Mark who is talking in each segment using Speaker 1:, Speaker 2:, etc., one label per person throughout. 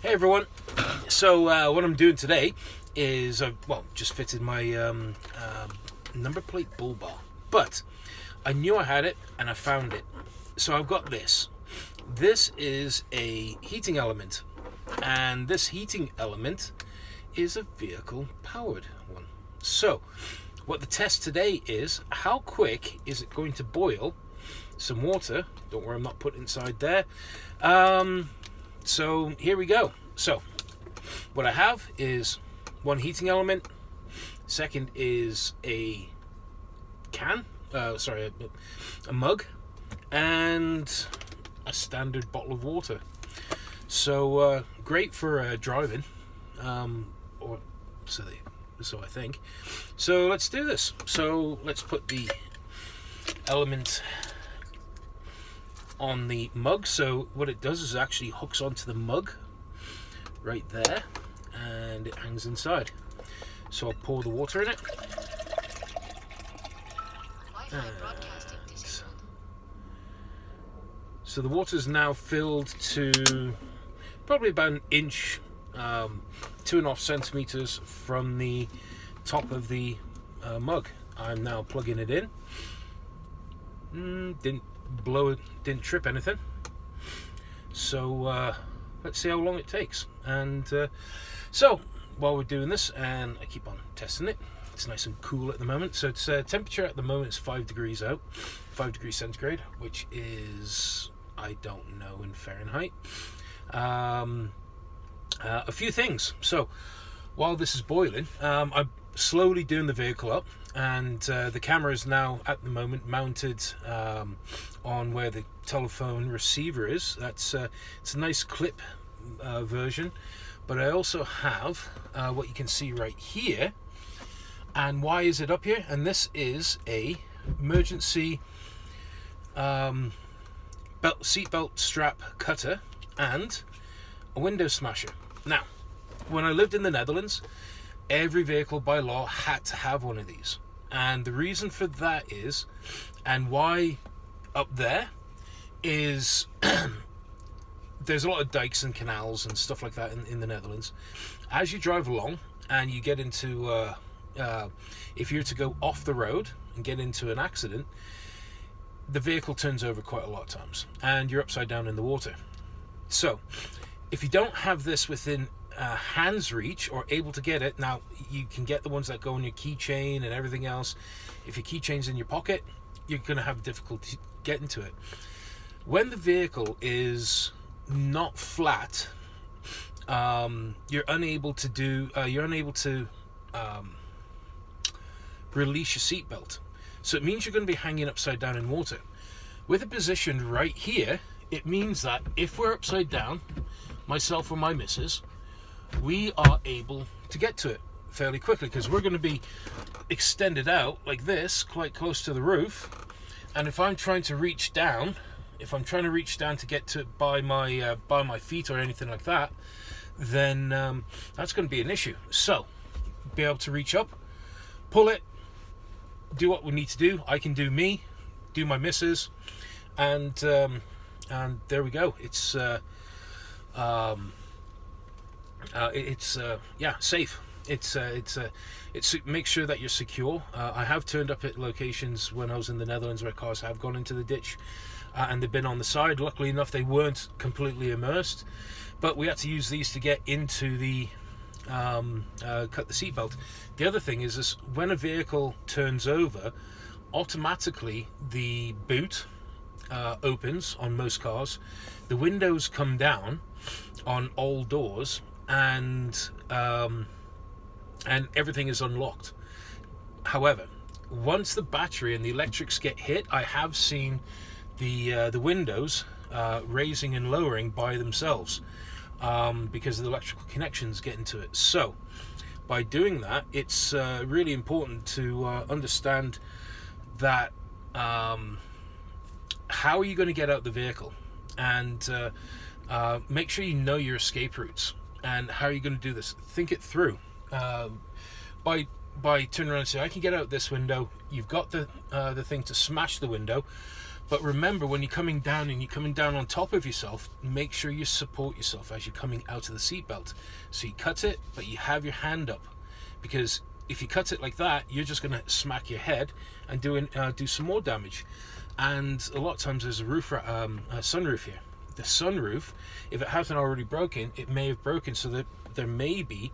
Speaker 1: Hey everyone. So what I'm doing today is I've just fitted my number plate bull bar, but I knew I had it and I found it. So I've got this. This is a heating element, and this heating element is a vehicle powered one. So what the test today is, how quick is it going to boil some water? Don't worry, I'm not putting it inside there. So here we go. So what I have is one heating element. Second is a mug, and a standard bottle of water. So great for driving, or so I think. So let's do this. So let's put the element on the mug. So what it does is actually hooks onto the mug right there, and it hangs inside. So I'll pour the water in it. So the water is now filled to probably about an inch, 2.5 centimeters from the top of the mug. I'm now plugging it in. Didn't blow it, didn't trip anything. So let's see how long it takes. And so while we're doing this, and I keep on testing it, it's nice and cool at the moment. So it's temperature at the moment is 5 degrees out, 5 degrees centigrade, which is, I don't know in Fahrenheit. A few things. So while this is boiling, I'm slowly doing the vehicle up, and the camera is now at the moment mounted on where the telephone receiver is. That's it's a nice clip version, but I also have what you can see right here. And why is it up here? And this is a emergency seatbelt strap cutter and a window smasher. Now, when I lived in the Netherlands, every vehicle by law had to have one of these. And the reason for that is, and why up there, is there's a lot of dikes and canals and stuff like that in the Netherlands. As you drive along and you get into, if you're to go off the road and get into an accident, the vehicle turns over quite a lot of times and you're upside down in the water. So if you don't have this within hand's reach or able to get it, now you can get the ones that go on your keychain and everything else. If your keychain's in your pocket, you're going to have difficulty getting to it. When the vehicle is not flat, you're unable to release your seatbelt. So it means you're going to be hanging upside down in water. With a position right here, it means that if we're upside down, myself or my missus, we are able to get to it fairly quickly, because we're going to be extended out like this, quite close to the roof. And if I'm trying to reach down, to get to it by my feet or anything like that, then that's going to be an issue. So be able to reach up, pull it, do what we need to do. I can do me, do my missus, and there we go. It's safe. It's make sure that you're secure. I have turned up at locations when I was in the Netherlands where cars have gone into the ditch, and they've been on the side. Luckily enough, they weren't completely immersed, but we had to use these to get into the cut the seatbelt. The other thing is when a vehicle turns over, automatically the boot opens on most cars, the windows come down on all doors, and everything is unlocked. However, once the battery and the electrics get hit, I have seen the windows raising and lowering by themselves, because of the electrical connections get into it. So by doing that, it's really important to understand that how are you going to get out the vehicle, and make sure you know your escape routes and how are you going to do this. Think it through. By turning around and say, I can get out this window. You've got the thing to smash the window, But remember, when you're coming down and you're coming down on top of yourself, make sure you support yourself as you're coming out of the seatbelt. So you cut it, but you have your hand up, because if you cut it like that, you're just going to smack your head and do some more damage. And a lot of times there's a sunroof here. The sunroof, if it hasn't already broken, it may have broken, so that there may be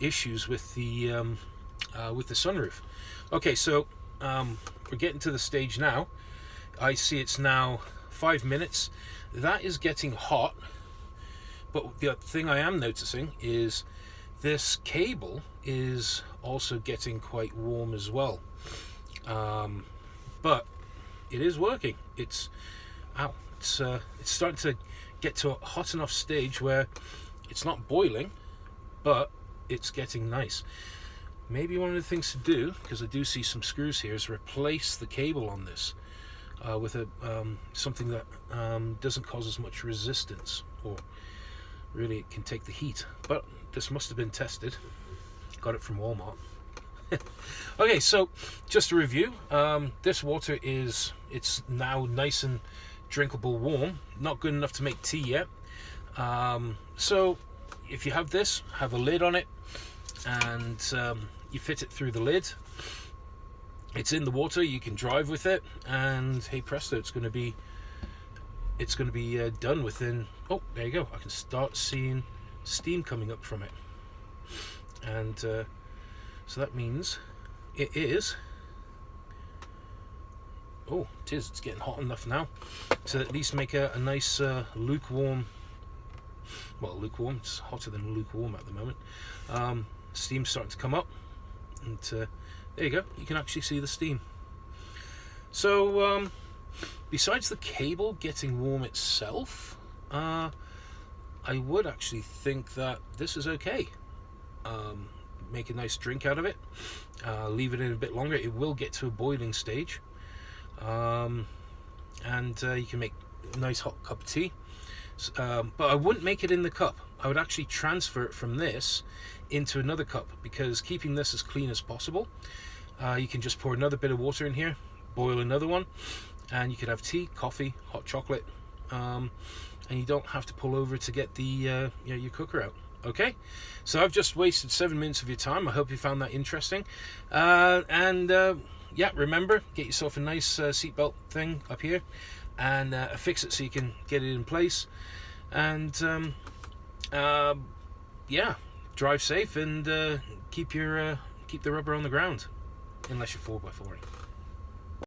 Speaker 1: issues with the sunroof. Okay, so we're getting to the stage now. I see it's now 5 minutes. That is getting hot, but the thing I am noticing is this cable is also getting quite warm as well. But it is working. It's starting to get to a hot enough stage where it's not boiling, but it's getting nice. Maybe one of the things to do, because I do see some screws here, is replace the cable on this with something that doesn't cause as much resistance, or really it can take the heat. But this must have been tested. Got it from Walmart. Okay, so just to review, this water it's now nice and drinkable warm. Not good enough to make tea yet. So if you have this, have a lid on it, and you fit it through the lid. It's in the water, you can drive with it, and hey presto, it's going to be done within, oh, there you go, I can start seeing steam coming up from it. And so that means it is, oh, it's getting hot enough now to at least make a nice lukewarm, well, lukewarm, it's hotter than lukewarm at the moment. Steam's starting to come up, and there you go, you can actually see the steam. So besides the cable getting warm itself, I would actually think that this is okay. Make a nice drink out of it, leave it in a bit longer, it will get to a boiling stage, and you can make a nice hot cup of tea. But I wouldn't make it in the cup. I would actually transfer it from this into another cup, because keeping this as clean as possible, you can just pour another bit of water in here, boil another one, and you could have tea, coffee, hot chocolate, and you don't have to pull over to get the your cooker out. Okay, so I've just wasted 7 minutes of your time. I hope you found that interesting, and yeah, remember, get yourself a nice seatbelt thing up here, and fix it so you can get it in place, and yeah, drive safe, and keep the rubber on the ground, unless you're 4x4ing.